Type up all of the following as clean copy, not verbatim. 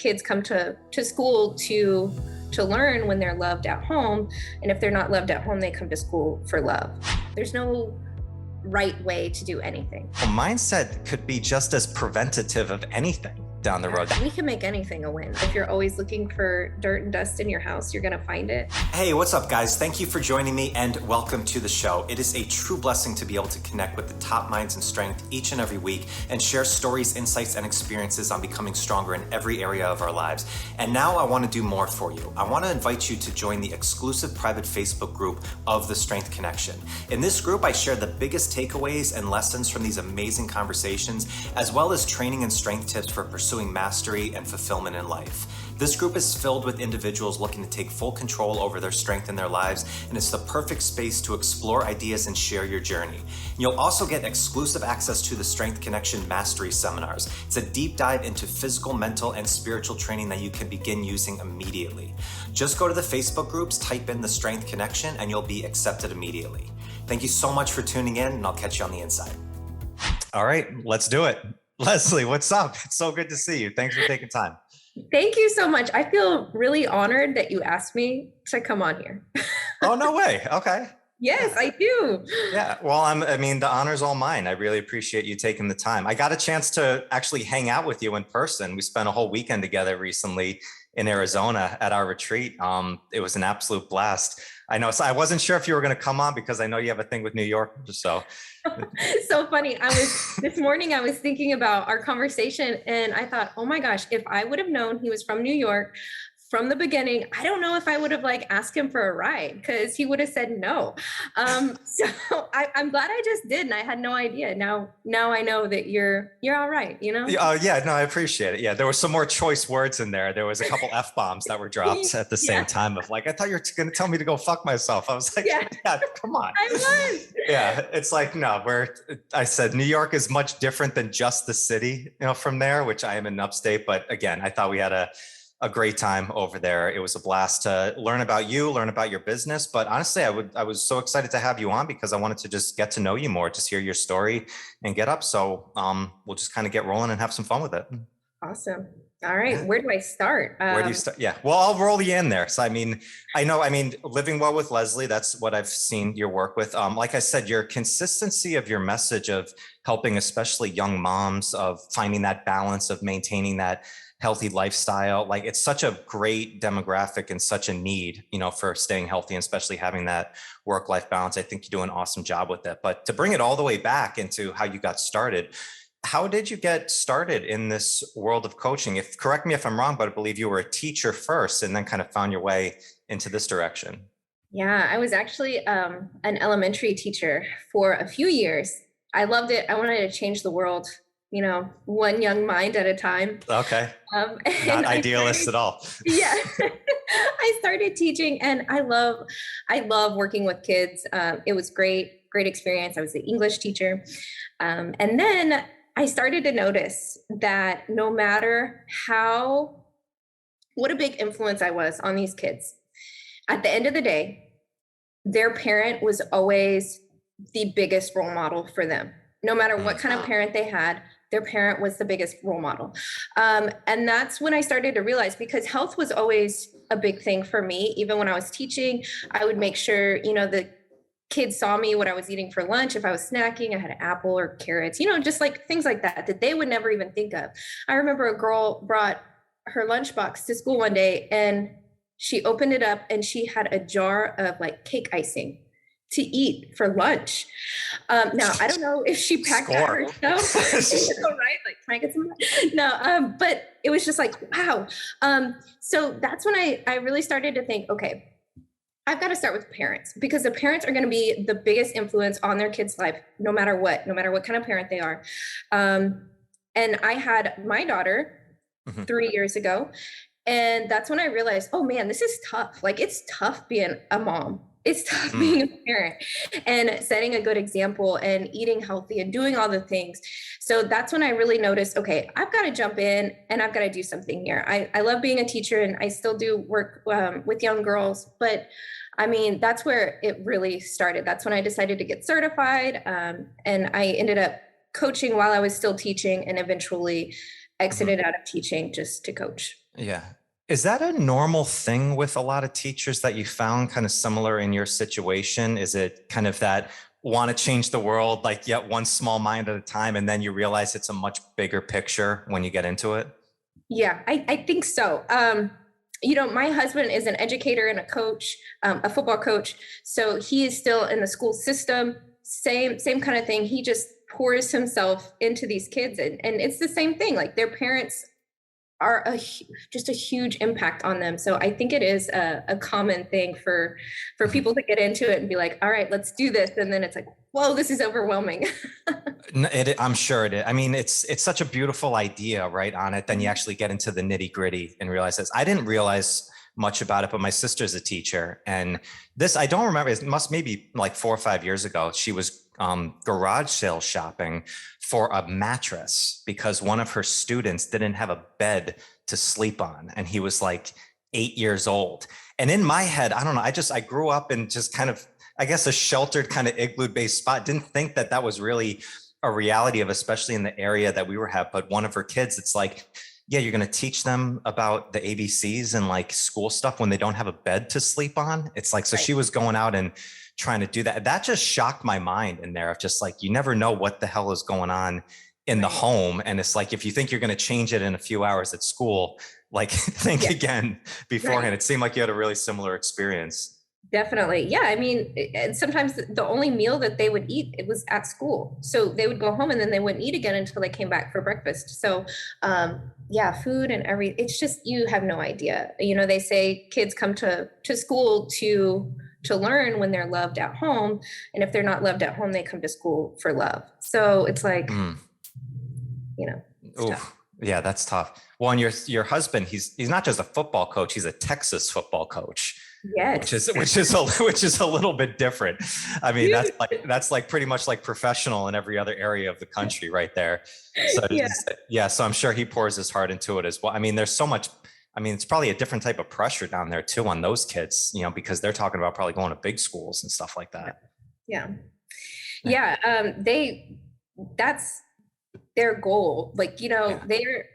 kids come to school to learn when they're loved at home. And if they're not loved at home, they come to school for love. There's no right way to do anything. A mindset could be just as preventative of anything down the road. We can make anything a win. If you're always looking for dirt and dust in your house, you're gonna find it. Hey, what's up guys? Thank you for joining me and welcome to the show. It is a true blessing to be able to connect with the top minds in strength each and every week and share stories, insights, and experiences on becoming stronger in every area of our lives. And now I want to do more for you. I want to invite you to join the exclusive private Facebook group of The Strength Connection. In this group, I share the biggest takeaways and lessons from these amazing conversations, as well as training and strength tips for pursuing mastery and fulfillment in life. This group is filled with individuals looking to take full control over their strength in their lives, and it's the perfect space to explore ideas and share your journey. You'll also get exclusive access to the Strength Connection Mastery Seminars. It's a deep dive into physical, mental, and spiritual training that you can begin using immediately. Just go to the Facebook groups, type in the Strength Connection, and you'll be accepted immediately. Thank you so much for tuning in, and I'll catch you on the inside. All right, let's do it. Leslee, what's up? It's so good to see you. Thanks for taking time. Thank you so much. I feel really honored that you asked me to come on here. Oh, no way. Okay. Yes, I do. Yeah. Well, the honor's all mine. I really appreciate you taking the time. I got a chance to actually hang out with you in person. We spent a whole weekend together recently in Arizona at our retreat. It was an absolute blast. I know. So I wasn't sure if you were going to come on because I know you have a thing with New York. So. So funny. This morning, I was thinking about our conversation and I thought, oh my gosh, if I would have known he was from New York from the beginning, I don't know if I would have asked him for a ride because he would have said no. So I'm glad I just did. And I had no idea. Now I know that you're all right, you know? Oh yeah, no, I appreciate it. Yeah. There were some more choice words in there. There was a couple F-bombs that were dropped at the same time of I thought you were going to tell me to go fuck myself. I was like, yeah come on. I was. Yeah. It's no, I said, New York is much different than just the city, from there, which I am in upstate. But again, I thought we had a great time over there. It was a blast to learn about you, learn about your business. But honestly, I was so excited to have you on because I wanted to just get to know you more, just hear your story and get up. So we'll just kind of get rolling and have some fun with it. Awesome. All right. Yeah. Where do I start? Where do you start? Yeah. Well, I'll roll you in there. So, I know, Living Well with Leslee, that's what I've seen your work with. Like I said, your consistency of your message of helping, especially young moms, of finding that balance of maintaining that healthy lifestyle. It's such a great demographic and such a need, for staying healthy and especially having that work-life balance. I think you do an awesome job with it. But to bring it all the way back into how you got started, how did you get started in this world of coaching? Correct me if I'm wrong, but I believe you were a teacher first and then kind of found your way into this direction. Yeah, I was actually an elementary teacher for a few years. I loved it. I wanted to change the world, one young mind at a time. Okay. Not idealist at all. Yeah. I started teaching and I love working with kids. It was great experience. I was the English teacher. And then I started to notice that no matter what a big influence I was on these kids, at the end of the day, their parent was always the biggest role model for them. No matter what kind of parent they had, their parent was the biggest role model. And that's when I started to realize, because health was always a big thing for me. Even when I was teaching, I would make sure, the kids saw me, what I was eating for lunch. If I was snacking, I had an apple or carrots, just things like that they would never even think of. I remember a girl brought her lunchbox to school one day and she opened it up and she had a jar of cake icing to eat for lunch. Now, I don't know if she packed that herself. Right? Can I get some? No, but it was just wow. So that's when I really started to think, okay, I've got to start with parents because the parents are going to be the biggest influence on their kids' life, no matter what kind of parent they are. And I had my daughter 3 years ago. And that's when I realized, oh man, this is tough. It's tough being a mom. It's tough being a parent and setting a good example and eating healthy and doing all the things. So that's when I really noticed, okay, I've got to jump in and I've got to do something here. I love being a teacher and I still do work with young girls, but that's where it really started. That's when I decided to get certified. And I ended up coaching while I was still teaching and eventually exited out of teaching just to coach. Yeah. Is that a normal thing with a lot of teachers that you found kind of similar in your situation? Is it kind of that want to change the world, like yet one small mind at a time, and then you realize it's a much bigger picture when you get into it? Yeah, I think so. My husband is an educator and a coach, a football coach. So he is still in the school system, same kind of thing. He just pours himself into these kids, and it's the same thing. Like their parents are just a huge impact on them. So I think it is a common thing for people to get into it and be like, all right, let's do this. And then it's like, whoa, this is overwhelming. I'm sure it is. I mean, it's such a beautiful idea, right, on it. Then you actually get into the nitty gritty and realize this. I didn't realize much about it, but my sister's a teacher, and this, I don't remember, it must maybe like 4 or 5 years ago. She was garage sale shopping for a mattress because one of her students didn't have a bed to sleep on, and he was like 8 years old. And in my head, I don't know, I grew up in just kind of, I guess, a sheltered kind of igloo based spot. Didn't think that that was really a reality of, especially in the area that we were at. But one of her kids, it's like, yeah, you're going to teach them about the ABCs and like school stuff when they don't have a bed to sleep on. It's like, so Right. she was going out and trying to do that. That just shocked my mind in there of just like, you never know what the hell is going on in the home. And it's like, if you think you're going to change it in a few hours at school, like think again beforehand. Right. It seemed like you had a really similar experience. Definitely. Yeah. I mean, and sometimes the only meal that they would eat, it was at school. So they would go home and then they wouldn't eat again until they came back for breakfast. So, food and it's just, you have no idea. They say kids come to school to learn when they're loved at home. And if they're not loved at home, they come to school for love. So it's like, it's tough. Yeah, that's tough. Well, and your husband, he's not just a football coach, he's a Texas football coach. Yes. Which is a little bit different. I mean, that's like pretty much like professional in every other area of the country right there. So so I'm sure he pours his heart into it as well. I mean, there's so much, I mean, it's probably a different type of pressure down there too on those kids, because they're talking about probably going to big schools and stuff like that. That's their goal. Like, they're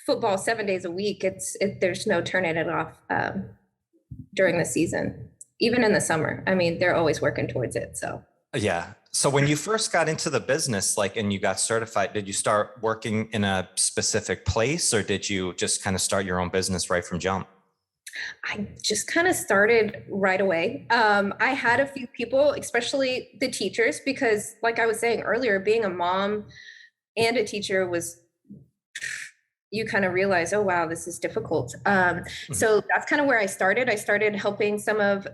football 7 days a week. There's no turning it off during the season, even in the summer. I mean, they're always working towards it. So yeah. So when you first got into the business, and you got certified, did you start working in a specific place, or did you just kind of start your own business right from jump? I just kind of started right away. I had a few people, especially the teachers, because like I was saying earlier, being a mom and a teacher you kind of realize, oh, wow, this is difficult. So that's kind of where I started. I started helping some of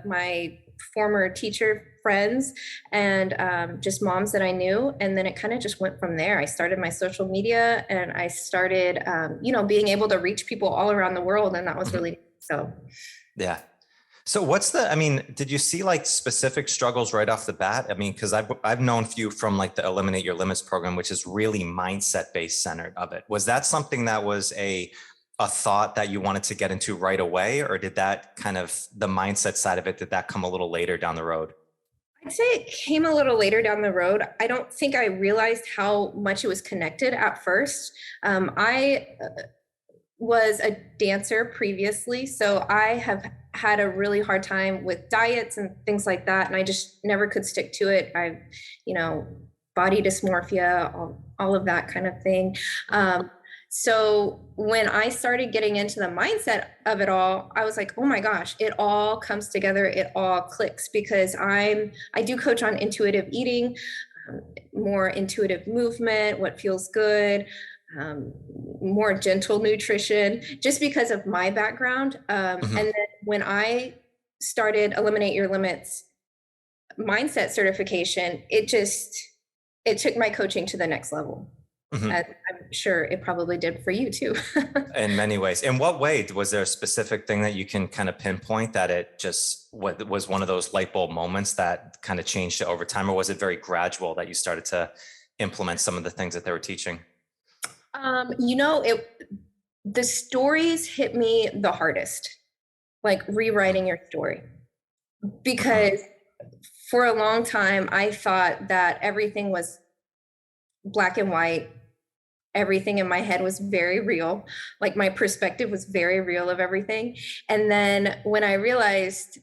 my former teacher friends and just moms that I knew. And then it kind of just went from there. I started my social media and I started, being able to reach people all around the world. And that was really, so. Yeah. So did you see like specific struggles right off the bat? I mean, because I've known you from like the Eliminate Your Limits program, which is really mindset based centered of it. Was that something that was a thought that you wanted to get into right away? Or did that kind of the mindset side of it, did that come a little later down the road? I'd say it came a little later down the road. I don't think I realized how much it was connected at first. I was a dancer previously, so I have had a really hard time with diets and things like that, and I just never could stick to it. I, body dysmorphia, all of that kind of thing. So when I started getting into the mindset of it all, I was like, oh my gosh, it all comes together. It all clicks, because I do coach on intuitive eating, more intuitive movement, what feels good, more gentle nutrition, just because of my background. And then when I started Eliminate Your Limits mindset certification, it took my coaching to the next level. As I'm sure it probably did for you too. In many ways. In what way? Was there a specific thing that you can kind of pinpoint that it just was one of those light bulb moments that kind of changed it over time? Or was it very gradual that you started to implement some of the things that they were teaching? The stories hit me the hardest, like rewriting your story, because for a long time, I thought that everything was black and white. everything in my head was very real. Like my perspective was very real of everything. And then when I realized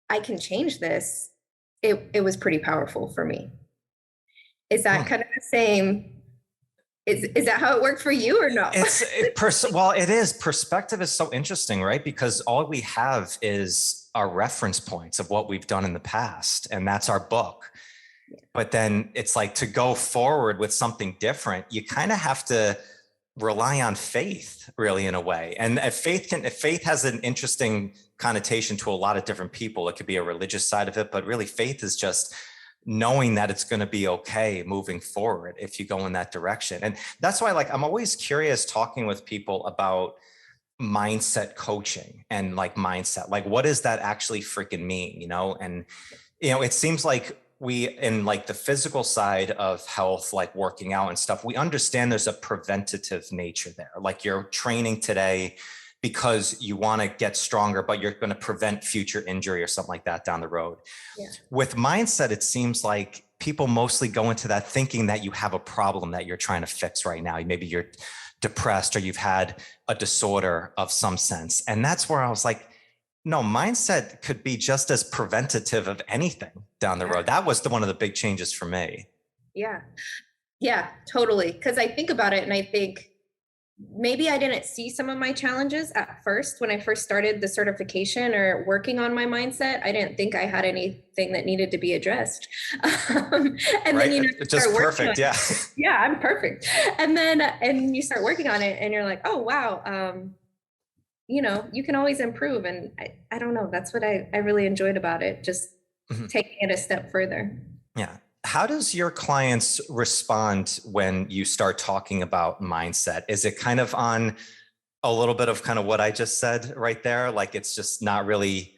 I can change this, it was pretty powerful for me. Is that kind of the same? Is that how it worked for you or no? Well, it is. Perspective is so interesting, right? Because all we have is our reference points of what we've done in the past, and that's our book. Yeah. But then it's like to go forward with something different, you kind of have to rely on faith, really, in a way. And faith has an interesting connotation to a lot of different people. It could be a religious side of it, but really faith is just knowing that it's going to be okay moving forward if you go in that direction. And that's why, like, I'm always curious talking with people about mindset coaching and like mindset, like, what does that actually freaking mean? And, it seems like we, in like the physical side of health, like working out and stuff, we understand there's a preventative nature there. Like you're training today because you want to get stronger, but you're going to prevent future injury or something like that down the road. Yeah. With mindset, it seems like people mostly go into that thinking that you have a problem that you're trying to fix right now. Maybe you're depressed or you've had a disorder of some sense. And that's where I was like, no, mindset could be just as preventative of anything down the road. That was one of the big changes for me. Yeah, totally. Because I think about it and I think, maybe I didn't see some of my challenges at first when I first started the certification or working on my mindset. I didn't think I had anything that needed to be addressed. And then, just perfect. Yeah. Yeah, I'm perfect. And you start working on it and you're like, oh, wow. You can always improve. And I don't know. That's what I really enjoyed about it. Just taking it a step further. Yeah. How does your clients respond when you start talking about mindset? Is it kind of on a little bit of kind of what I just said right there? Like it's just not really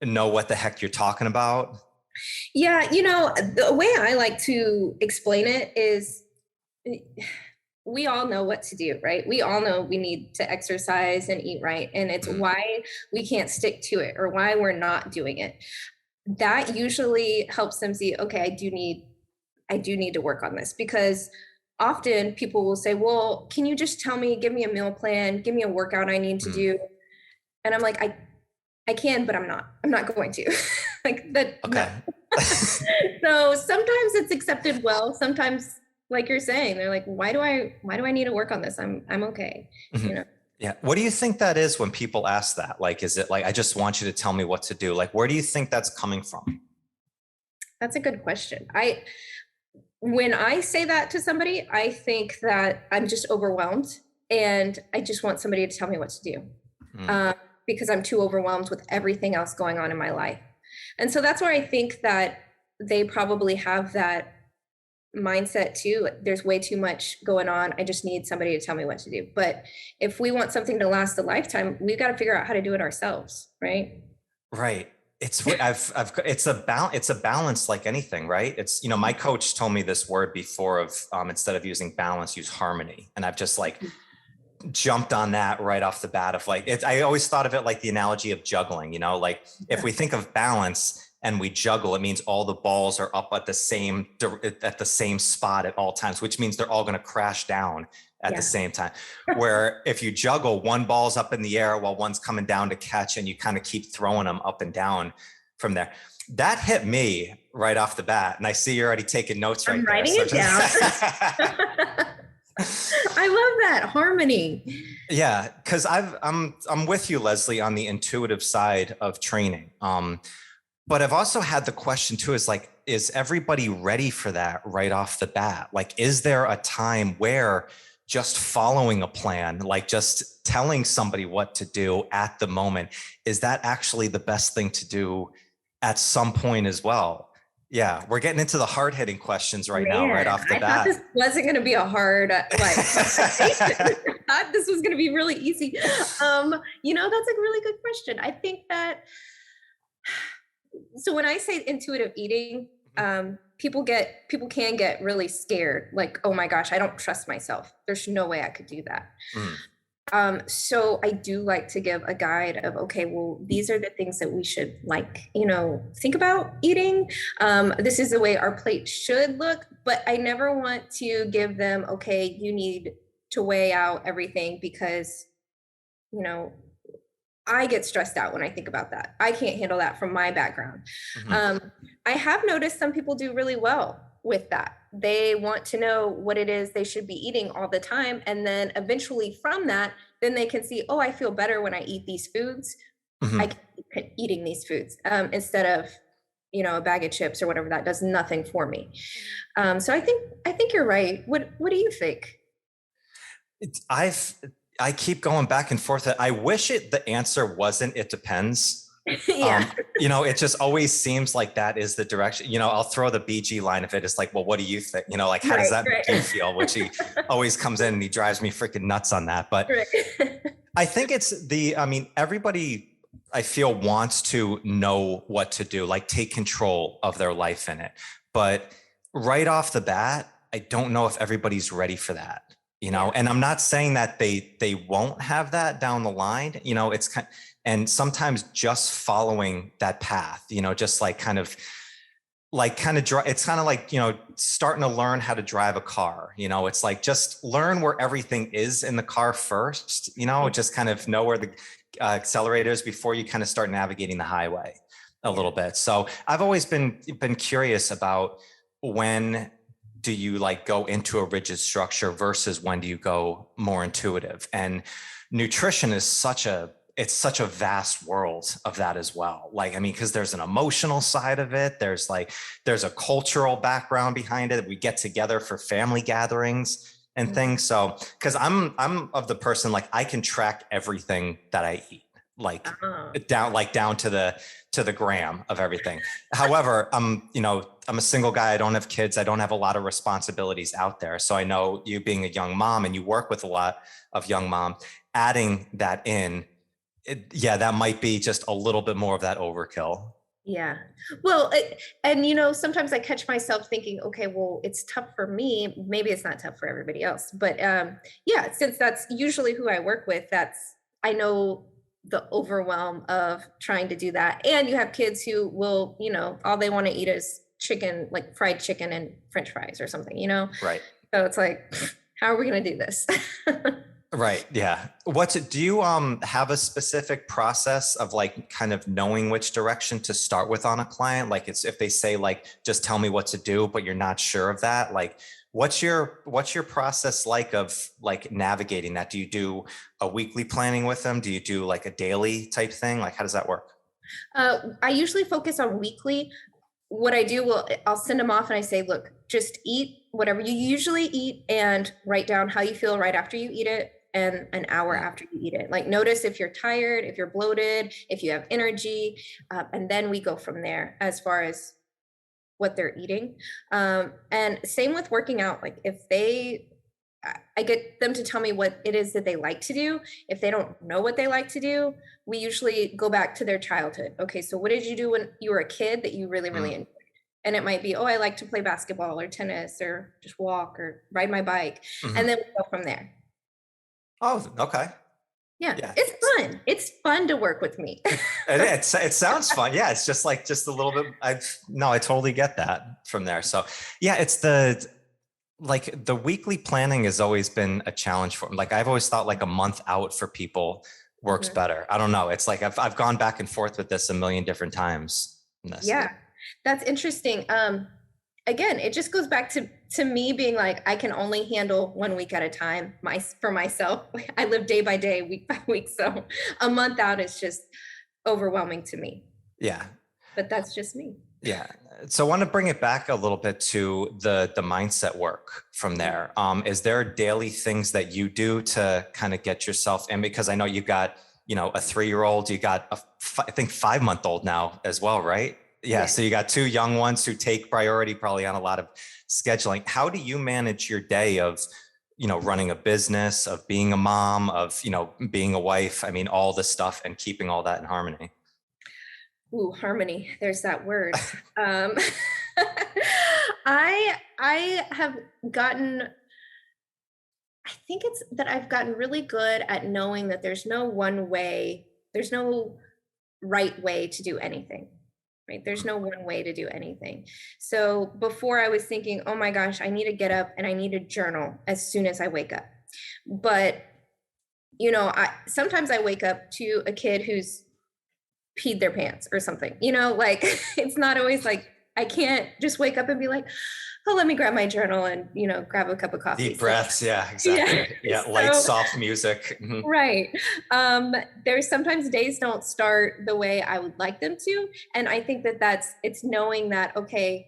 know what the heck you're talking about? Yeah, the way I like to explain it is we all know what to do, right? We all know we need to exercise and eat right. And it's why we can't stick to it or why we're not doing it. That usually helps them see, okay, I do need to work on this, because often people will say, well, can you just give me a meal plan, give me a workout I need to do. And I'm like, I can, but I'm not going to like that. Okay. No. So sometimes it's accepted well. Sometimes, like you're saying, they're like, why do I need to work on this? I'm okay. Yeah. What do you think that is when people ask that? Like, is it like, I just want you to tell me what to do? Like, where do you think that's coming from? That's a good question. When I say that to somebody, I think that I'm just overwhelmed and I just want somebody to tell me what to do because I'm too overwhelmed with everything else going on in my life. And so that's where I think that they probably have that mindset too. There's way too much going on. I just need somebody to tell me what to do. But if we want something to last a lifetime, we've got to figure out how to do it ourselves, right? Right. It's a balance like anything, right? It's, my coach told me this word before of instead of using balance, use harmony. And I've just like jumped on that right off the bat of like, I always thought of it like the analogy of juggling, like if we think of balance and we juggle, it means all the balls are up at the same spot at all times, which means they're all going to crash down at the same time. Where if you juggle, one ball's up in the air while one's coming down to catch, and you kind of keep throwing them up and down from there. That hit me right off the bat. And I see you're already taking notes right there. I'm writing it down. I love that harmony. Yeah, because I'm with you, Leslie, on the intuitive side of training. But I've also had the question too, is everybody ready for that right off the bat? Like, is there a time where just following a plan, like just telling somebody what to do at the moment, is that actually the best thing to do at some point as well? Yeah, we're getting into the hard-hitting questions now, right off the bat. I thought this wasn't going to be a hard conversation. I thought this was going to be really easy. That's a really good question. I think that, so when I say intuitive eating, people can get really scared. Like, oh my gosh, I don't trust myself. There's no way I could do that. So I do like to give a guide of, okay, well, these are the things that we should think about eating. This is the way our plate should look, but I never want to give them, okay, you need to weigh out everything because, you know, I get stressed out when I think about that. I can't handle that from my background. I have noticed some people do really well with that. They want to know what it is they should be eating all the time. And then eventually from that, then they can see, oh, I feel better when I eat these foods. I can keep eating these foods instead of, you know, a bag of chips or whatever that does nothing for me. So I think you're right. What do you think? I keep going back and forth. I wish the answer wasn't, it depends. Yeah. You know, it just always seems like that is the direction. You know, I'll throw the BG line of it. It's like, well, what do you think? You know, like, how does that make you feel? Which he always comes in and he drives me freaking nuts on that. But I think everybody, I feel, wants to know what to do, like take control of their life in it. But right off the bat, I don't know if everybody's ready for that. You know, and I'm not saying that they won't have that down the line. You know, it's kind, and sometimes just following that path, you know, just like it's kind of like, you know, starting to learn how to drive a car. You know, it's like, just learn where everything is in the car first, you know, just kind of know where the accelerator is before you kind of start navigating the highway a little bit. So I've always been curious about, when do you like go into a rigid structure versus when do you go more intuitive? And nutrition is such a vast world of that as well. Like, I mean, because there's an emotional side of it. There's a cultural background behind it. We get together for family gatherings and things. So, because I'm of the person, like, I can track everything that I eat, like down to the gram of everything. However, I'm a single guy. I don't have kids. I don't have a lot of responsibilities out there. So I know, you being a young mom and you work with a lot of young moms, adding that in, that might be just a little bit more of that overkill. Yeah. Well, and you know, sometimes I catch myself thinking, okay, well, it's tough for me. Maybe it's not tough for everybody else, but yeah, since that's usually who I work with, I know the overwhelm of trying to do that. And you have kids who will, you know, all they want to eat is chicken, like fried chicken and French fries or something, you know? Right. So it's like, how are we going to do this? Right. Yeah. Do you have a specific process of like kind of knowing which direction to start with on a client? Like, it's, if they say like, just tell me what to do, but you're not sure of that, like, what's your process like of like navigating that? Do you do a weekly planning with them? Do you do like a daily type thing? Like, how does that work? I usually focus on weekly. What I do, I'll send them off and I say, look, just eat whatever you usually eat and write down how you feel right after you eat it and an hour after you eat it. Like, notice if you're tired, if you're bloated, if you have energy, and then we go from there as far as what they're eating. And same with working out. Like, I get them to tell me what it is that they like to do. If they don't know what they like to do, we usually go back to their childhood. Okay, so what did you do when you were a kid that you really, really enjoyed? And it might be, oh, I like to play basketball or tennis or just walk or ride my bike. And then we go from there. Oh, okay. Yeah, it's fun. It's fun to work with me. It sounds fun. Yeah, it's just a little bit. I totally get that from there. So yeah, it's the weekly planning has always been a challenge for me. Like, I've always thought like a month out for people works better. I don't know. It's like I've gone back and forth with this a million different times. Yeah, that's interesting. Again, it just goes back to me being like, I can only handle 1 week at a time for myself. I live day by day, week by week. So a month out is just overwhelming to me. Yeah. But that's just me. Yeah. So I want to bring it back a little bit to the mindset work from there. Is there daily things that you do to kind of get yourself in? Because I know you've got, you know, a 3-year-old, you got I think 5-month-old now as well, right? Yeah. So you got 2 young ones who take priority probably on a lot of scheduling. How do you manage your day of, you know, running a business, of being a mom, of, you know, being a wife? I mean, all the stuff and keeping all that in harmony. Ooh, harmony. There's that word. I have gotten, I think it's that I've gotten really good at knowing that there's no one way, there's no right way to do anything, right? There's no one way to do anything. So before I was thinking, oh my gosh, I need to get up and I need to journal as soon as I wake up. But, sometimes I wake up to a kid who's peed their pants or something, like it's not always like, I can't just wake up and be like, oh, let me grab my journal and, grab a cup of coffee. Deep breaths. Yeah, exactly. Yeah. Light, soft music. Mm-hmm. Right. There's sometimes days don't start the way I would like them to. And I think it's knowing that, okay,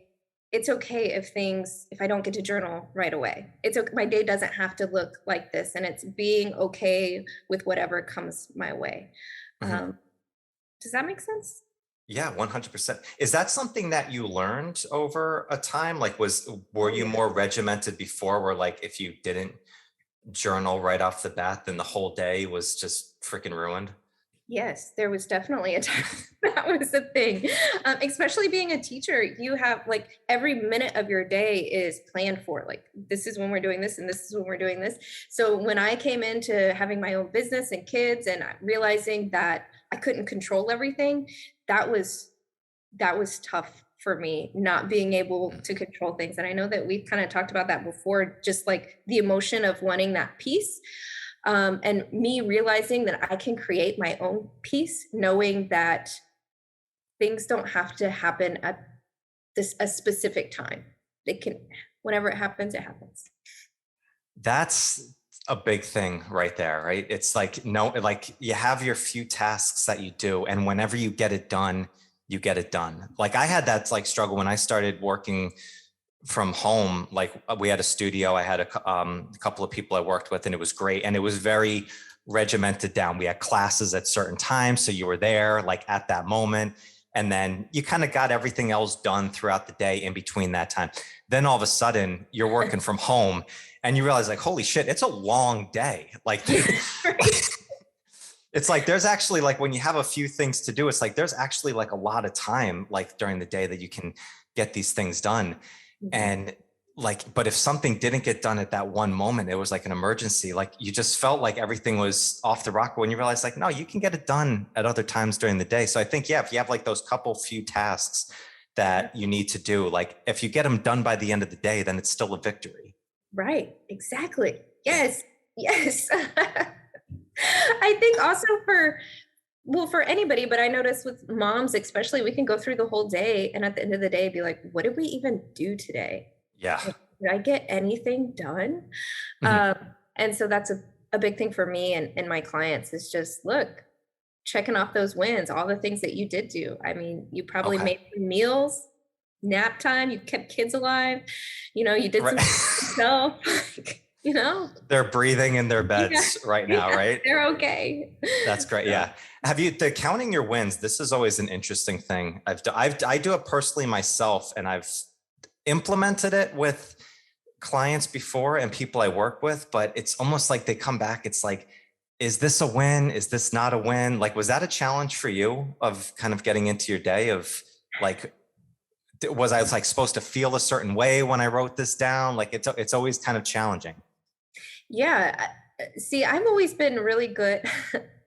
it's okay if I don't get to journal right away. It's okay. My day doesn't have to look like this, and it's being okay with whatever comes my way. Mm-hmm. Does that make sense? Yeah, 100%. Is that something that you learned over a time? Like, were you more regimented before, where like if you didn't journal right off the bat, then the whole day was just freaking ruined? Yes, there was definitely a time that was a thing. Especially being a teacher, you have like every minute of your day is planned for. Like, this is when we're doing this, and this is when we're doing this. So when I came into having my own business and kids, and realizing that I couldn't control everything, that was tough for me, not being able to control things. And I know that we've kind of talked about that before, just like the emotion of wanting that peace. And me realizing that I can create my own peace, knowing that things don't have to happen at a specific time. They can, whenever it happens, it happens. That's a big thing right there, right? It's like, no, like you have your few tasks that you do, and whenever you get it done, you get it done. Like I had that like struggle when I started working from home. Like we had a studio, I had a couple of people I worked with, and it was great. And it was very regimented down. We had classes at certain times. So you were there like at that moment. And then you kind of got everything else done throughout the day in between that time. Then all of a sudden you're working from home and you realize like, holy shit, it's a long day. Like it's like, there's actually like, when you have a few things to do, it's like, there's actually like a lot of time, like during the day that you can get these things done. Mm-hmm. And like, but if something didn't get done at that one moment, it was like an emergency. Like you just felt like everything was off the rocker when you realize like, no, you can get it done at other times during the day. So I think, yeah, if you have like those few tasks that you need to do, like if you get them done by the end of the day, then it's still a victory. Right. Exactly. Yes. Yes. I think also for anybody, but I notice with moms, especially, we can go through the whole day and at the end of the day, be like, what did we even do today? Yeah. Did I get anything done? Mm-hmm. And so that's a big thing for me and my clients is just, look, checking off those wins, all the things that you did do. I mean, you probably made meals, nap time, you kept kids alive, you did some stuff. They're breathing in their beds right now, right? They're okay. That's great. Yeah. Have you, counting your wins? This is always an interesting thing. I do it personally myself, and I've implemented it with clients before and people I work with, but it's almost like they come back. It's like, is this a win? Is this not a win? Like, was that a challenge for you of kind of getting into your day of like, was I like supposed to feel a certain way when I wrote this down? Like it's always kind of challenging. Yeah. See, I've always been really good.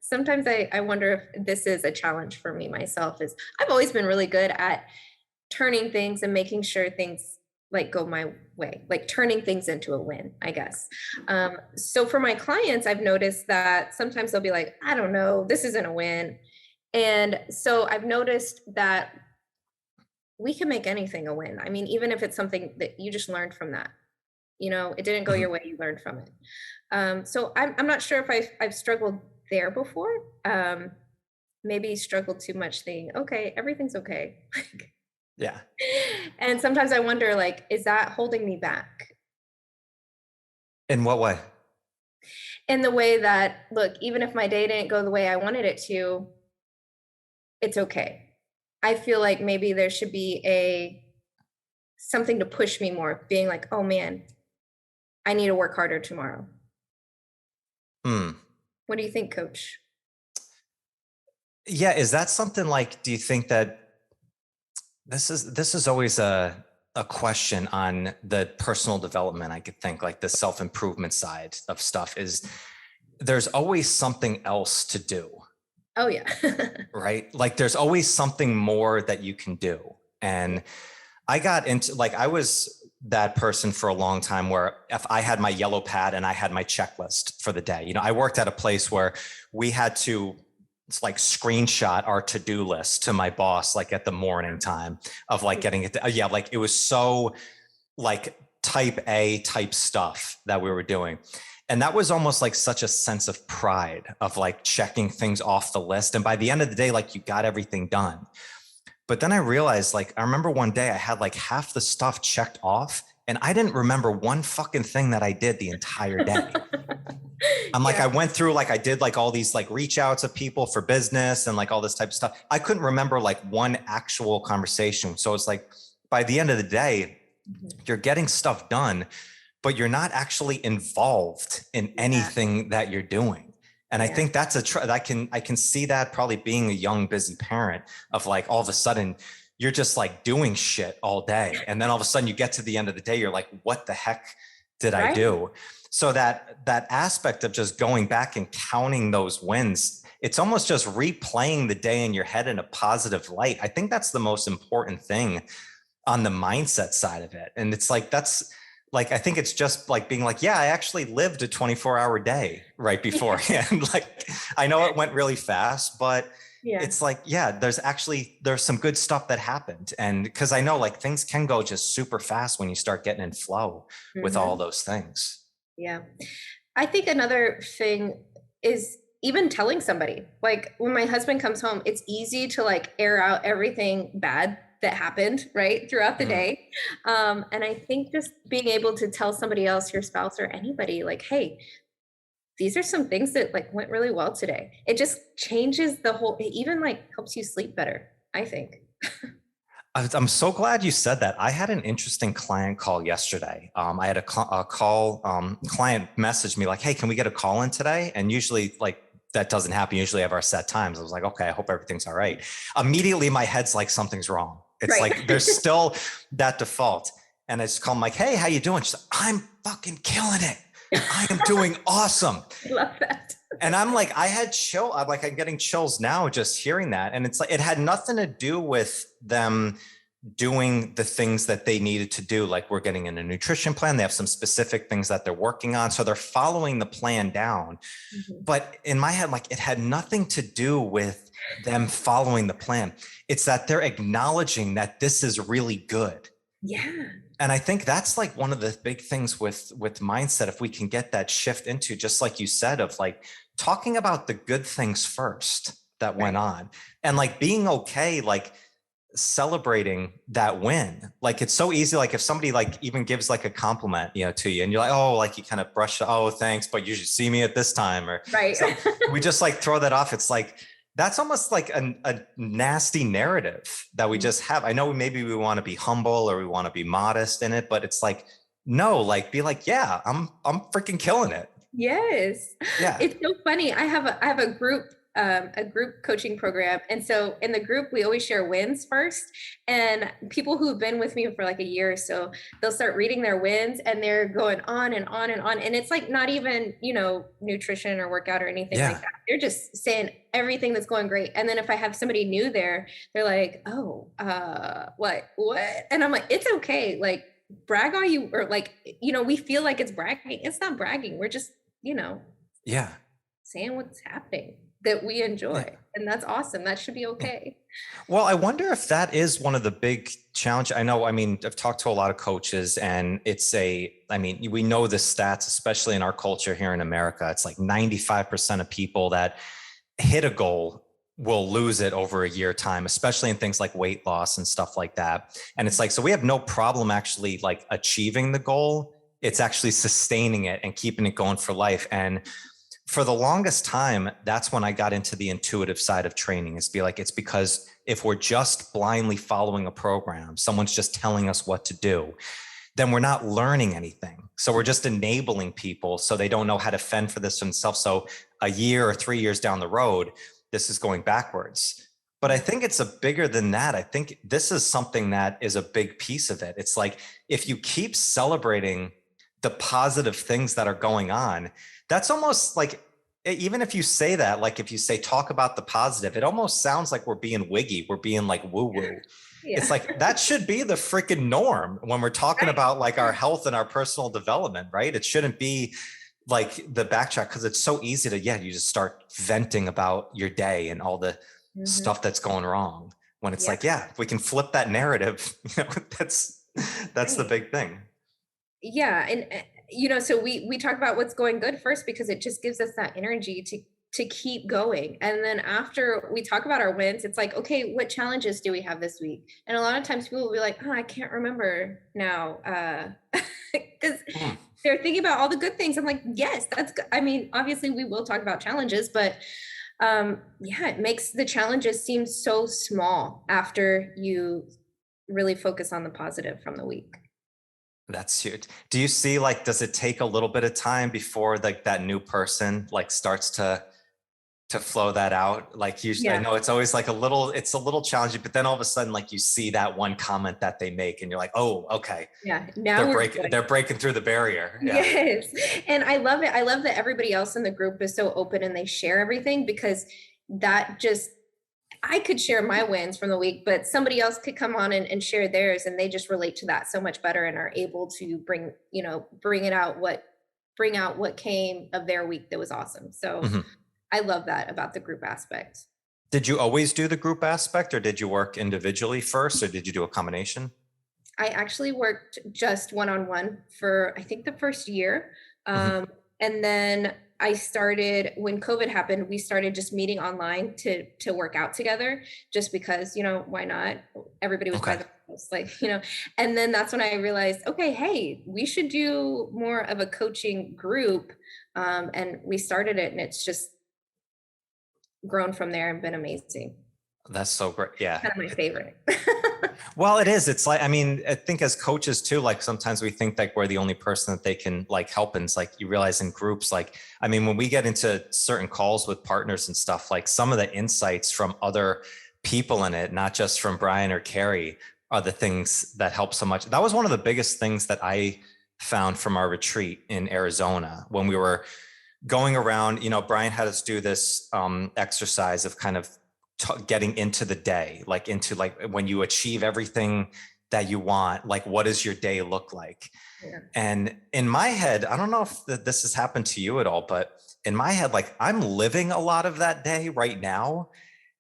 Sometimes I wonder if this is a challenge for me myself, is I've always been really good at turning things and making sure things like go my way, like turning things into a win, I guess. So for my clients, I've noticed that sometimes they'll be like, I don't know, this isn't a win. And so I've noticed that we can make anything a win. I mean, even if it's something that you just learned from that, it didn't go your way, you learned from it. So I'm not sure if I've struggled there before. Maybe struggled too much thinking, okay, everything's okay. Yeah. And sometimes I wonder, like, is that holding me back? In what way? In the way that, look, even if my day didn't go the way I wanted it to, it's okay. I feel like maybe there should be something to push me more, being like, oh man, I need to work harder tomorrow. What do you think, Coach? Yeah. Is that something like, do you think that this is always a question on the personal development? I could think like the self-improvement side of stuff is there's always something else to do. Oh yeah. Right. Like there's always something more that you can do. And I got into like, I was that person for a long time where if I had my yellow pad and I had my checklist for the day, you know, I worked at a place where we had to like screenshot our to-do list to my boss, like at the morning time of like getting it. Yeah. Like it was so like type A type stuff that we were doing. And that was almost like such a sense of pride of like checking things off the list. And by the end of the day, like you got everything done. But then I realized, like, I remember one day I had like half the stuff checked off and I didn't remember one fucking thing that I did the entire day. I'm like, I went through, like, I did like all these like reach outs of people for business and like all this type of stuff. I couldn't remember like one actual conversation. So it's like, by the end of the day, you're getting stuff done, but you're not actually involved in anything that you're doing. And I think that's I can see that probably being a young, busy parent of like, all of a sudden you're just like doing shit all day. And then all of a sudden you get to the end of the day, you're like, what the heck did I do? So that aspect of just going back and counting those wins, it's almost just replaying the day in your head in a positive light. I think that's the most important thing on the mindset side of it. And it's like, that's like, I think it's just like being like, yeah, I actually lived a 24-hour day right beforehand. Like, I know it went really fast, but it's like, yeah, there's some good stuff that happened. And because I know like things can go just super fast when you start getting in flow with all those things. Yeah. I think another thing is even telling somebody, like when my husband comes home, it's easy to like air out everything bad that happened right throughout the day. And I think just being able to tell somebody else, your spouse or anybody, like, hey, these are some things that like went really well today. It just changes it even like helps you sleep better, I think. I'm so glad you said that. I had an interesting client call yesterday. I had a call, client messaged me like, hey, can we get a call in today? And usually like that doesn't happen. Usually I have our set times. I was like, okay, I hope everything's all right. Immediately my head's like, something's wrong. It's like, there's still that default. And I just call him like, hey, how you doing? She's like, I'm fucking killing it. I am doing awesome. I love that. And I'm like, I'm getting chills now just hearing that. And it's like, it had nothing to do with them doing the things that they needed to do. Like we're getting in a nutrition plan. They have some specific things that they're working on. So they're following the plan down. But in my head, like it had nothing to do with them following the plan. It's that they're acknowledging that this is really good. Yeah. And I think that's like one of the big things with mindset, if we can get that shift into, just like you said, of like talking about the good things first that went on and like being okay, like celebrating that win. Like it's so easy. Like if somebody like even gives like a compliment, you know, to you and you're like, oh, like you kind of brush, oh, thanks, but you should see me at this time. Or so we just like throw that off. It's like, that's almost like a nasty narrative that we just have. I know maybe we want to be humble or we want to be modest in it, but it's like, no, like be like, yeah, I'm freaking killing it. Yes. Yeah. It's so funny. I have a group coaching program. And so in the group, we always share wins first. And people who've been with me for like a year or so, they'll start reading their wins and they're going on and on and on. And it's like not even, you know, nutrition or workout or anything like that. They're just saying everything that's going great. And then if I have somebody new there, they're like, oh, what? And I'm like, it's okay. Like brag on you, or like, you know, we feel like it's bragging. It's not bragging. We're just, you know, saying what's happening that we enjoy. And that's awesome. That should be okay. Well, I wonder if that is one of the big challenges. I know, I mean, I've talked to a lot of coaches and we know the stats, especially in our culture here in America, it's like 95% of people that hit a goal will lose it over a year time, especially in things like weight loss and stuff like that. And it's like, so we have no problem actually like achieving the goal. It's actually sustaining it and keeping it going for life. And for the longest time, that's when I got into the intuitive side of training, is be like, it's because if we're just blindly following a program, someone's just telling us what to do, then we're not learning anything. So we're just enabling people so they don't know how to fend for this themselves. So a year or 3 years down the road, this is going backwards. But I think it's bigger than that. I think this is something that is a big piece of it. It's like, if you keep celebrating the positive things that are going on, that's almost like even if you say that, like if you say talk about the positive, it almost sounds like we're being wiggy, we're being like woo woo. Yeah. It's like that should be the freaking norm when we're talking Right. about like our health and our personal development, right? It shouldn't be like the backtrack, because it's so easy to, yeah, you just start venting about your day and all the stuff that's going wrong, when it's like, yeah, if we can flip that narrative, that's the big thing. Yeah. And so we talk about what's going good first, because it just gives us that energy to keep going. And then after we talk about our wins, it's like, okay, what challenges do we have this week? And a lot of times people will be like, oh, I can't remember now. Because they're thinking about all the good things. I'm like, yes, that's good. I mean, obviously we will talk about challenges, but yeah, it makes the challenges seem so small after you really focus on the positive from the week. That's huge. Do you see, like, does it take a little bit of time before like that new person like starts to flow that out? Like usually, I know it's always like it's a little challenging, but then all of a sudden, like you see that one comment that they make and you're like, oh, okay. Yeah. Now they're breaking through the barrier. Yeah. Yes. And I love it. I love that everybody else in the group is so open and they share everything, because that just, I could share my wins from the week, but somebody else could come on and share theirs, and they just relate to that so much better and are able to bring out what came of their week that was awesome. So I love that about the group aspect. Did you always do the group aspect, or did you work individually first, or did you do a combination? I actually worked just one-on-one for, I think, the first year. And then I started, when COVID happened, we started just meeting online to work out together, just because, why not? Everybody was by themselves, and then that's when I realized, okay, hey, we should do more of a coaching group. And we started it, and it's just grown from there and been amazing. That's so great. Yeah. Kind of my favorite. Well, it is. It's like, I mean, I think as coaches too, like sometimes we think like we're the only person that they can like help. And it's like, you realize in groups, like, I mean, when we get into certain calls with partners and stuff, like some of the insights from other people in it, not just from Brian or Carrie, are the things that help so much. That was one of the biggest things that I found from our retreat in Arizona when we were going around. Brian had us do this exercise of kind of getting into the day, like into like when you achieve everything that you want, like what does your day look like? Yeah. And in my head, I don't know if this has happened to you at all, but in my head, like I'm living a lot of that day right now.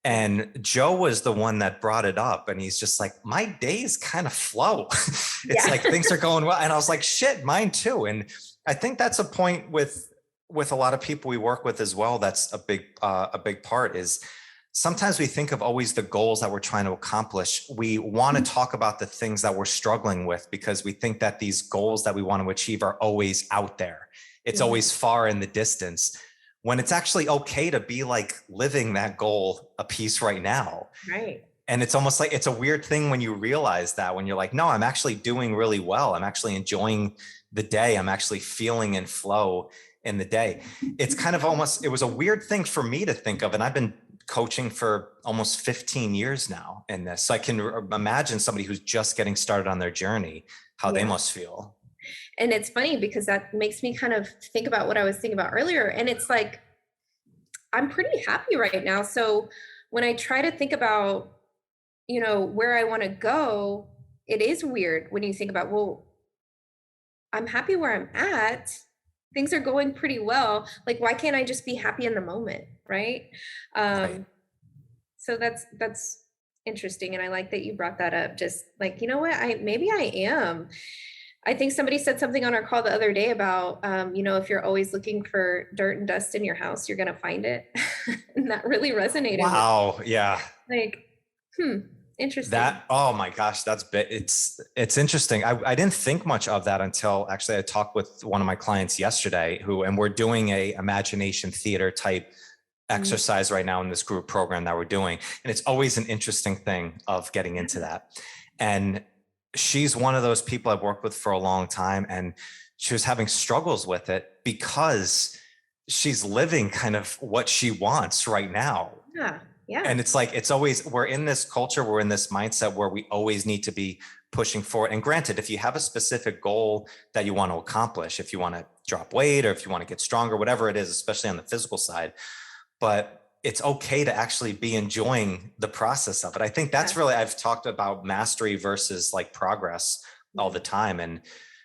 And Joe was the one that brought it up, and he's just like, my days kind of flow. It's like things are going well. And I was like, shit, mine too. And I think that's a point with a lot of people we work with as well. That's a big part is, sometimes we think of always the goals that we're trying to accomplish. We want to talk about the things that we're struggling with, because we think that these goals that we want to achieve are always out there. It's always far in the distance, when it's actually okay to be like living that goal a piece right now. Right. And it's almost like, it's a weird thing when you realize that, when you're like, no, I'm actually doing really well. I'm actually enjoying the day. I'm actually feeling in flow in the day. It's kind of almost, it was a weird thing for me to think of. And I've been coaching for almost 15 years now in this. So I can imagine somebody who's just getting started on their journey, how they must feel. And it's funny because that makes me kind of think about what I was thinking about earlier. And it's like, I'm pretty happy right now. So when I try to think about, where I want to go, it is weird when you think about, well, I'm happy where I'm at. Things are going pretty well. Like, why can't I just be happy in the moment? Right. Right. So that's interesting. And I like that you brought that up. Just like, maybe I am. I think somebody said something on our call the other day about, if you're always looking for dirt and dust in your house, you're going to find it. And that really resonated. Wow. Yeah. Like, interesting. That, oh my gosh, it's interesting. I didn't think much of that until actually I talked with one of my clients yesterday and we're doing a imagination theater type exercise right now in this group program that we're doing. And it's always an interesting thing of getting into that. And she's one of those people I've worked with for a long time. And she was having struggles with it because she's living kind of what she wants right now. Yeah. Yeah. And it's like, it's always, we're in this culture, we're in this mindset where we always need to be pushing forward. And granted, if you have a specific goal that you want to accomplish, if you want to drop weight or if you want to get stronger, whatever it is, especially on the physical side, but it's okay to actually be enjoying the process of it. I think that's really, I've talked about mastery versus like progress all the time. And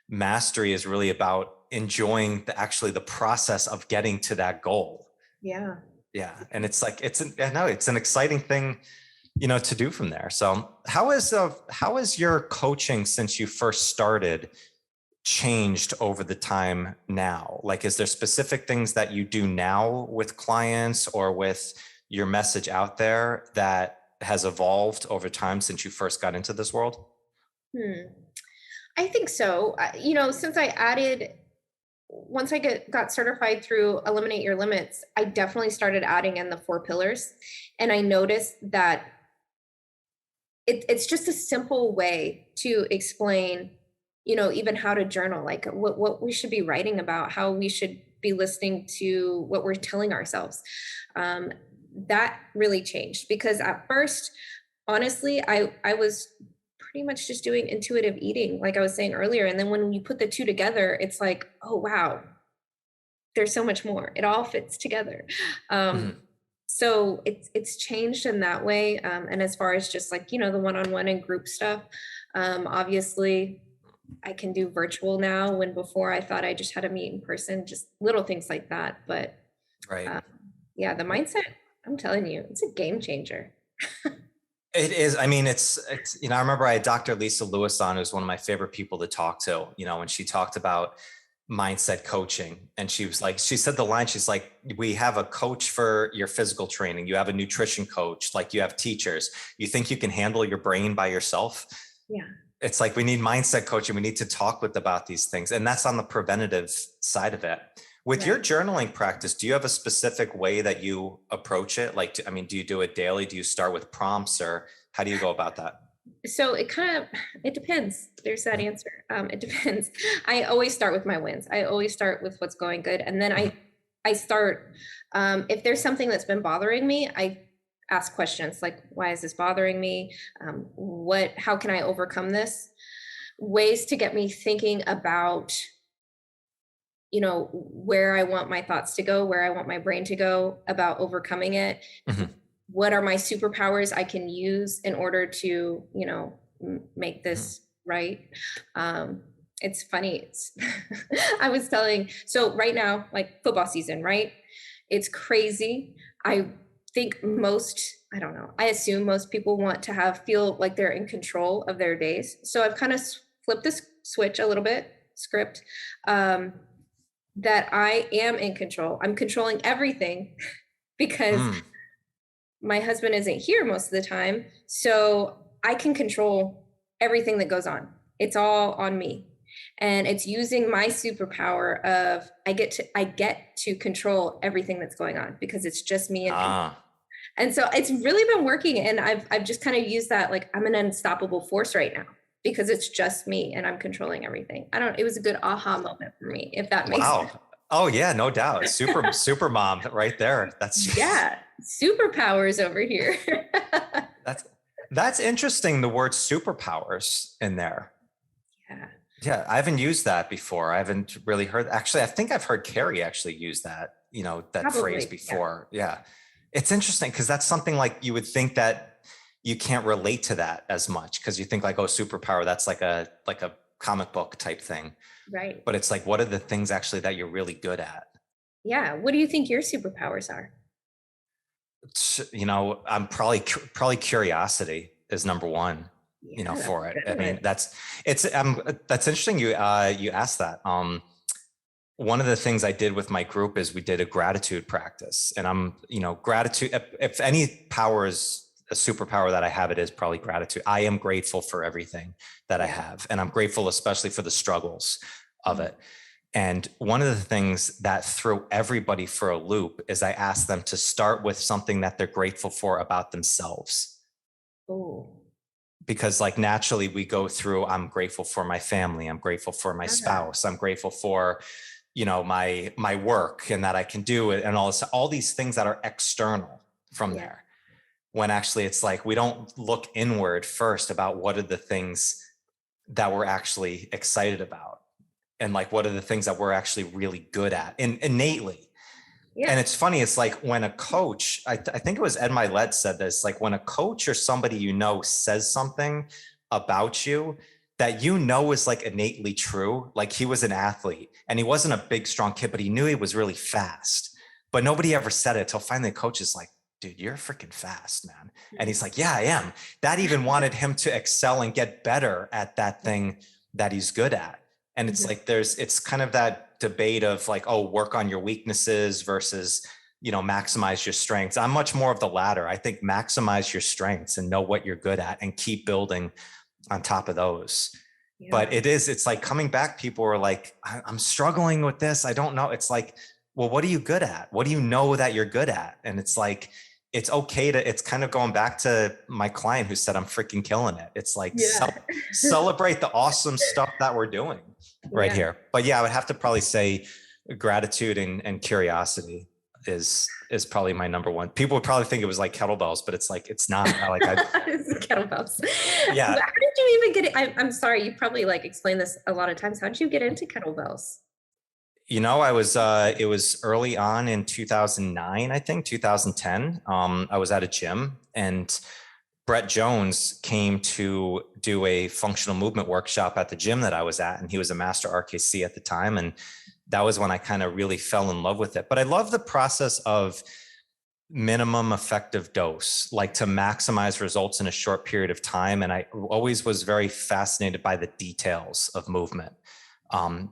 mastery is really about enjoying the process of getting to that goal. Yeah. Yeah. And it's like, it's an exciting thing, to do from there. So how is your coaching since you first started changed over the time now? Like, is there specific things that you do now with clients or with your message out there that has evolved over time since you first got into this world? I think so. Since once I got certified through Eliminate Your Limits, I definitely started adding in the 4 pillars. And I noticed that it's just a simple way to explain, even how to journal, like what we should be writing about, how we should be listening to what we're telling ourselves. That really changed, because at first, honestly, I was pretty much just doing intuitive eating, like I was saying earlier. And then when you put the two together, it's like, oh, wow, there's so much more. It all fits together. So it's changed in that way. And as far as just like, the one-on-one and group stuff, obviously I can do virtual now, when before I thought I just had to meet in person, just little things like that. But right. The mindset, I'm telling you, it's a game changer. It is. I mean, it's, I remember I had Dr. Lisa Lewis on, who's one of my favorite people to talk to, when she talked about mindset coaching. And she said the line, she's like, we have a coach for your physical training. You have a nutrition coach, like you have teachers. You think you can handle your brain by yourself? Yeah. It's like, we need mindset coaching. We need to talk about these things. And that's on the preventative side of it. With your journaling practice, do you have a specific way that you approach it? Like, do you do it daily? Do you start with prompts, or how do you go about that? So it depends. There's that answer. It depends. I always start with my wins. I always start with what's going good. And then I start, if there's something that's been bothering me, I ask questions like, why is this bothering me? How can I overcome this? Ways to get me thinking about, where I want my thoughts to go, where I want my brain to go about overcoming it. What are my superpowers I can use in order to, make this right? It's funny. I was so right now, like football season, right? It's crazy. I think I assume most people want to feel like they're in control of their days. So I've kind of flipped this switch a little bit, script, that I am in control. I'm controlling everything because my husband isn't here most of the time. So I can control everything that goes on. It's all on me. And it's using my superpower of I get to control everything that's going on, because it's just me and so it's really been working. And I've just kind of used that, like, I'm an unstoppable force right now, because it's just me and I'm controlling everything. It was a good aha moment for me, if that makes sense. Oh yeah, no doubt. Super mom right there. That's superpowers over here. That's interesting. The word superpowers in there. Yeah. I haven't used that before. I haven't really heard, actually, I think I've heard Carrie actually use that, Probably, phrase before. Yeah. It's interesting, because that's something like you would think that you can't relate to that as much, because you think like, oh, superpower, that's like a comic book type thing. Right. But it's like, what are the things actually that you're really good at? Yeah. What do you think your superpowers are? I'm probably curiosity is number one, for it. I mean, that's interesting. You asked that. One of the things I did with my group is we did a gratitude practice, and gratitude, if any power is a superpower that I have, it is probably gratitude. I am grateful for everything that I have. And I'm grateful, especially for the struggles of it. And one of the things that threw everybody for a loop is I asked them to start with something that they're grateful for about themselves. Oh. Because like naturally we go through, I'm grateful for my family. I'm grateful for my spouse. I'm grateful for, my work and that I can do it. And all these things that are external from there. When actually it's like, we don't look inward first about what are the things that we're actually excited about? And like, what are the things that we're actually really good at innately? Yeah. And it's funny, it's like when a coach, I think it was Ed Milet said this, like when a coach or somebody you know says something about you that you know is like innately true, like he was an athlete and he wasn't a big, strong kid, but he knew he was really fast. But nobody ever said it till finally the coach is like, dude, you're freaking fast, man. And he's like, yeah, I am. That even wanted him to excel and get better at that thing that he's good at. And it's like, it's kind of that debate of like, oh, work on your weaknesses versus, maximize your strengths. I'm much more of the latter. I think maximize your strengths and know what you're good at and keep building on top of those. Yeah. But it's like coming back, people are like, I'm struggling with this. I don't know. It's like, well, what are you good at? What do you know that you're good at? And it's like, it's okay it's kind of going back to my client who said, I'm freaking killing it. It's like, celebrate the awesome stuff that we're doing right here. But yeah, I would have to probably say gratitude and curiosity is probably my number one. People would probably think it was like kettlebells, but it's like, it's not. It's kettlebells. Yeah. How did you even get it? I'm sorry. You probably like explained this a lot of times. How did you get into kettlebells? I was, it was early on in 2009, I think 2010. I was at a gym and Brett Jones came to do a functional movement workshop at the gym that I was at. And he was a master RKC at the time. And that was when I kind of really fell in love with it. But I love the process of minimum effective dose, like to maximize results in a short period of time. And I always was very fascinated by the details of movement.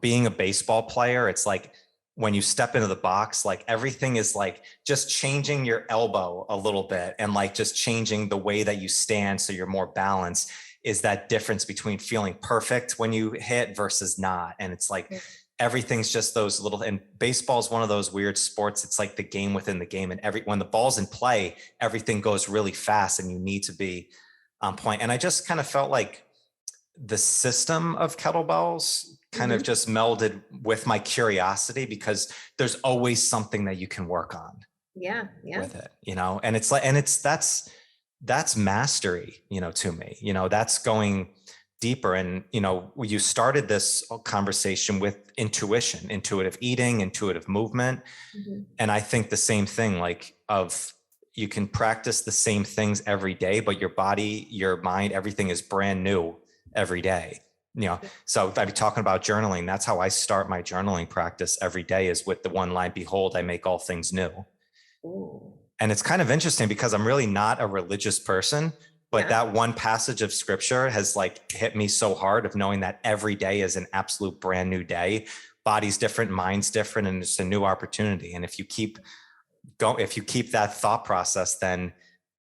Being a baseball player, it's like when you step into the box, like everything is like just changing your elbow a little bit and like just changing the way that you stand so you're more balanced is that difference between feeling perfect when you hit versus not. And it's like everything's just those little, and baseball is one of those weird sports. It's like the game within the game, and when the ball's in play, everything goes really fast and you need to be on point. And I just kind of felt like the system of kettlebells kind of just melded with my curiosity because there's always something that you can work on with it, and it's like, and that's mastery, to me, that's going deeper. And, you started this conversation with intuition, intuitive eating, intuitive movement. And I think the same thing, like you can practice the same things every day, but your body, your mind, everything is brand new every day. So if I'd be talking about journaling, that's how I start my journaling practice every day, is with the one line, behold, I make all things new. Ooh. And it's kind of interesting because I'm really not a religious person, but that one passage of scripture has like hit me so hard of knowing that every day is an absolute brand new day. Body's different, mind's different, and it's a new opportunity. And if you keep that thought process, then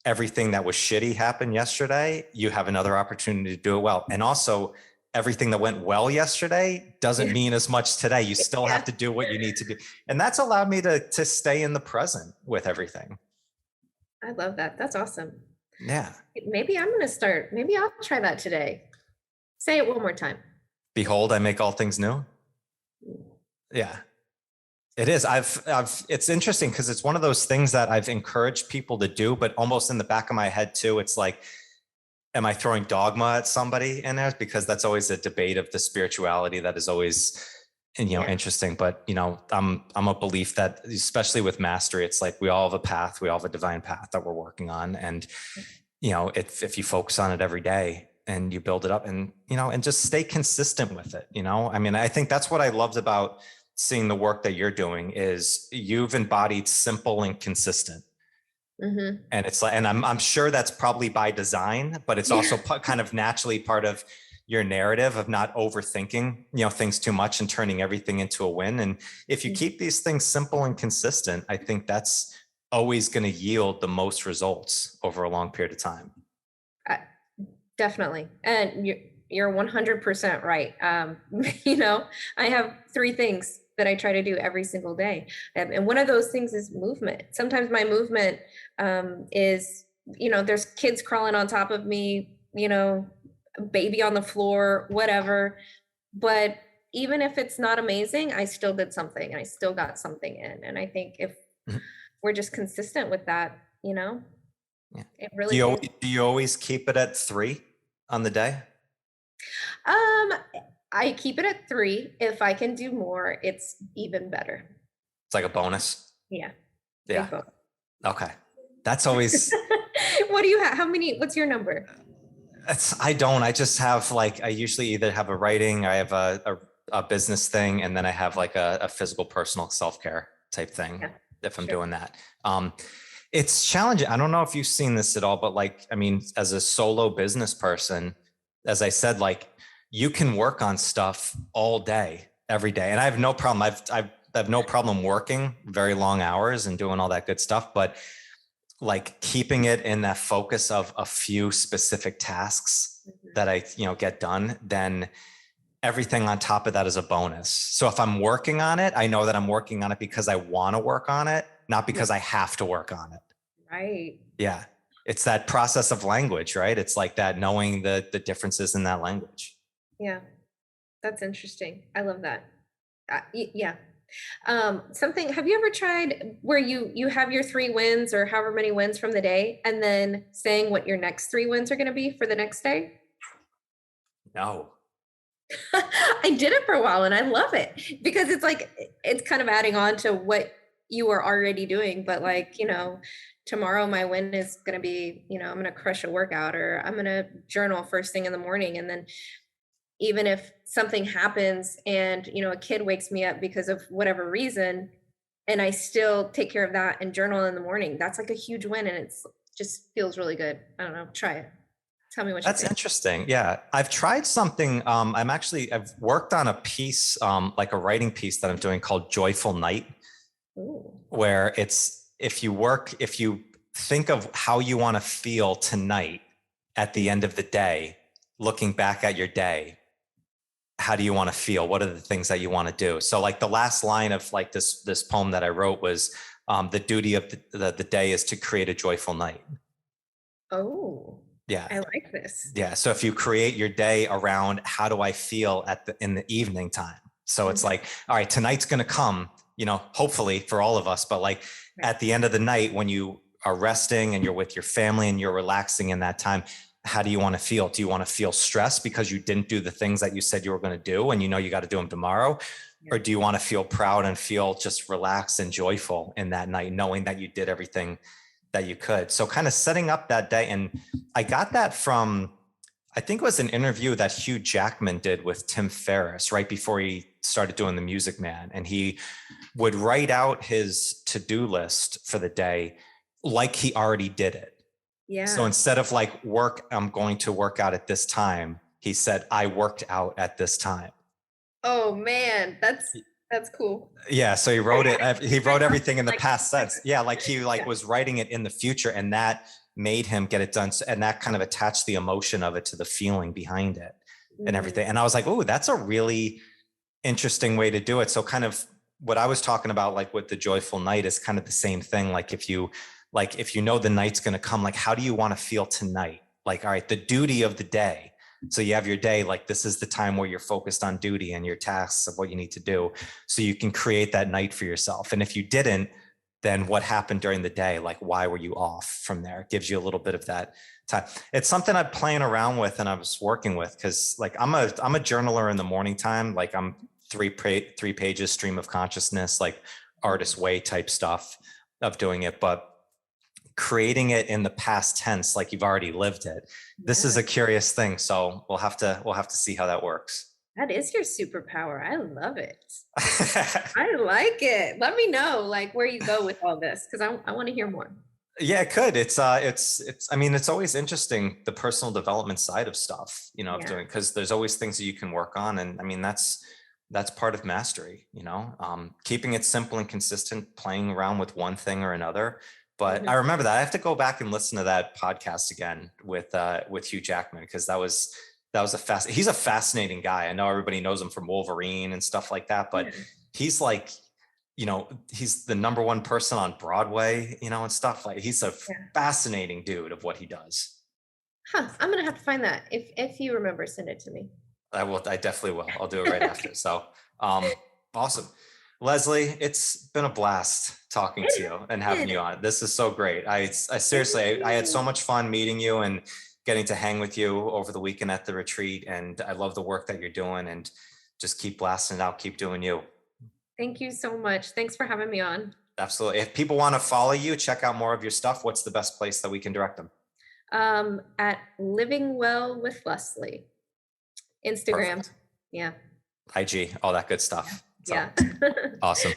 everything that was shitty happened yesterday, you have another opportunity to do it well. And also, everything that went well yesterday doesn't mean as much today. You still have to do what you need to do. And that's allowed me to stay in the present with everything. I love that. That's awesome. Yeah. Maybe I'm going to start. Maybe I'll try that today. Say it one more time. Behold, I make all things new. Yeah, it is. It's interesting because it's one of those things that I've encouraged people to do, but almost in the back of my head too, it's like, am I throwing dogma at somebody in there? Because that's always a debate of the spirituality that is always, interesting. But, I'm a belief that, especially with mastery, it's like we all have a path, we all have a divine path that we're working on. And, if you focus on it every day and you build it up and, and just stay consistent with it, I mean, I think that's what I loved about seeing the work that you're doing is you've embodied simple and consistent. And it's like, and I'm sure that's probably by design, but it's also kind of naturally part of your narrative of not overthinking, things too much and turning everything into a win. And if you keep these things simple and consistent, I think that's always going to yield the most results over a long period of time. Definitely. And you're 100% right. I have 3 things that I try to do every single day. And one of those things is movement. Sometimes my movement is, there's kids crawling on top of me, baby on the floor, whatever. But even if it's not amazing, I still did something. I still got something in. And I think if we're just consistent with that, it really do you always keep it at 3 on the day? Um, I keep it at 3. If I can do more, it's even better. It's like a bonus. Yeah. Yeah. Big bonus. Okay. That's always, What do you have? What's your number? I just have like, I usually either have a writing, I have a business thing, and then I have like a physical personal self-care type thing. Yeah, if I'm sure. doing that. It's challenging. I don't know if you've seen this at all, but like, I mean, as a solo business person, as I said, like you can work on stuff all day, every day. And I have no problem. I have no problem working very long hours and doing all that good stuff, but like keeping it in that focus of a few specific tasks that I, get done, then everything on top of that is a bonus. So if I'm working on it, I know that I'm working on it because I want to work on it, not because I have to work on it. Right. Yeah. It's that process of language, right? It's like that, knowing the differences in that language. Yeah. That's interesting. I love that. Yeah. Have you ever tried where you have your 3 wins or however many wins from the day and then saying what your next 3 wins are going to be for the next day? No. I did it for a while and I love it because it's like, it's kind of adding on to what you were already doing. But like, tomorrow my win is going to be, I'm going to crush a workout or I'm going to journal first thing in the morning. And then even if something happens and, a kid wakes me up because of whatever reason, and I still take care of that and journal in the morning, that's like a huge win. And it's just feels really good. I don't know. Try it. Tell me what you That's think. interesting. Yeah. I've tried something. I've worked on a piece, like a writing piece that I'm doing called Joyful Night. Ooh. Where it's, if you think of how you want to feel tonight at the end of the day, looking back at your day, how do you want to feel? What are the things that you want to do? So like the last line of like this poem that I wrote was, the duty of the day is to create a joyful night. Oh, yeah. I like this. Yeah. So if you create your day around how do I feel in the evening time? So it's like, all right, tonight's going to come, hopefully for all of us, but like at the end of the night, when you are resting and you're with your family and you're relaxing in that time, how do you want to feel? Do you want to feel stressed because you didn't do the things that you said you were going to do and you got to do them tomorrow? Or do you want to feel proud and feel just relaxed and joyful in that night, knowing that you did everything that you could? So kind of setting up that day. And I got that from, I think it was an interview that Hugh Jackman did with Tim Ferriss right before he started doing The Music Man. And he would write out his to-do list for the day like he already did it. Yeah. So instead of like I'm going to work out at this time, he said, I worked out at this time. Oh man, that's cool. Yeah. So he wrote it. He wrote everything in the past tense. Yeah. Like he was writing it in the future, and that made him get it done. And that kind of attached the emotion of it to the feeling behind it and everything. And I was like, oh, that's a really interesting way to do it. So kind of what I was talking about, like with the joyful night, is kind of the same thing. Like if you know the night's going to come, like, how do you want to feel tonight? Like, all right, the duty of the day. So you have your day, like this is the time where you're focused on duty and your tasks of what you need to do. So you can create that night for yourself. And if you didn't, then what happened during the day? Like, why were you off from there? It gives you a little bit of that time. It's something I'm playing around with and I was working with, because like I'm a journaler in the morning time. Like I'm 3 pages stream of consciousness, like artist way type stuff of doing it. But creating it in the past tense, like you've already lived it. This is a curious thing. So we'll have to see how that works. That is your superpower. I love it. I like it. Let me know like where you go with all this, because I want to hear more. Yeah, it could. It's I mean, it's always interesting, the personal development side of stuff, of doing, because there's always things that you can work on. And I mean, that's part of mastery, keeping it simple and consistent, playing around with one thing or another. But I remember that I have to go back and listen to that podcast again with Hugh Jackman, because that was he's a fascinating guy. I know everybody knows him from Wolverine and stuff like that, but he's like, he's the number 1 person on Broadway, and stuff. Like he's a fascinating dude of what he does. I'm gonna have to find that. If you remember, send it to me. I will. I definitely will. I'll do it right after. So awesome. Leslee, it's been a blast talking to you and having you on. This is so great. I seriously, I had so much fun meeting you, and getting to hang with you over the weekend at the retreat. And I love the work that you're doing, and just keep blasting it out. Keep doing you. Thank you so much. Thanks for having me on. Absolutely. If people want to follow you, check out more of your stuff, what's the best place that we can direct them? At Living Well with Leslee. Instagram. Perfect. Yeah. IG, all that good stuff. So, Yeah. awesome.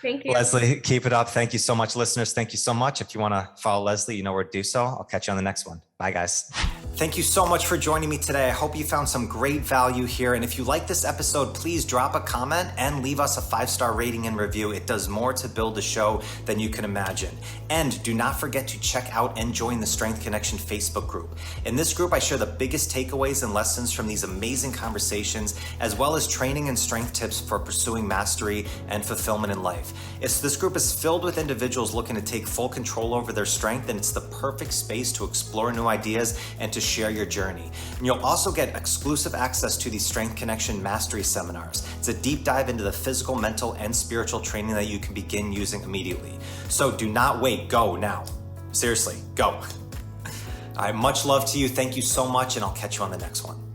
Thank you. Leslee, keep it up. Thank you so much, listeners. Thank you so much. If you want to follow Leslee, you know where to do so. I'll catch you on the next one. Bye, guys. Thank you so much for joining me today. I hope you found some great value here. And if you like this episode, please drop a comment and leave us a 5-star rating and review. It does more to build the show than you can imagine. And do not forget to check out and join the Strength Connection Facebook group. In this group, I share the biggest takeaways and lessons from these amazing conversations, as well as training and strength tips for pursuing mastery and fulfillment in life. This group is filled with individuals looking to take full control over their strength, and it's the perfect space to explore new ideas and to share your journey. And you'll also get exclusive access to these Strength Connection Mastery seminars. It's a deep dive into the physical, mental, and spiritual training that you can begin using immediately. So do not wait, go now. Seriously, go. All right, much love to you. Thank you so much, and I'll catch you on the next one.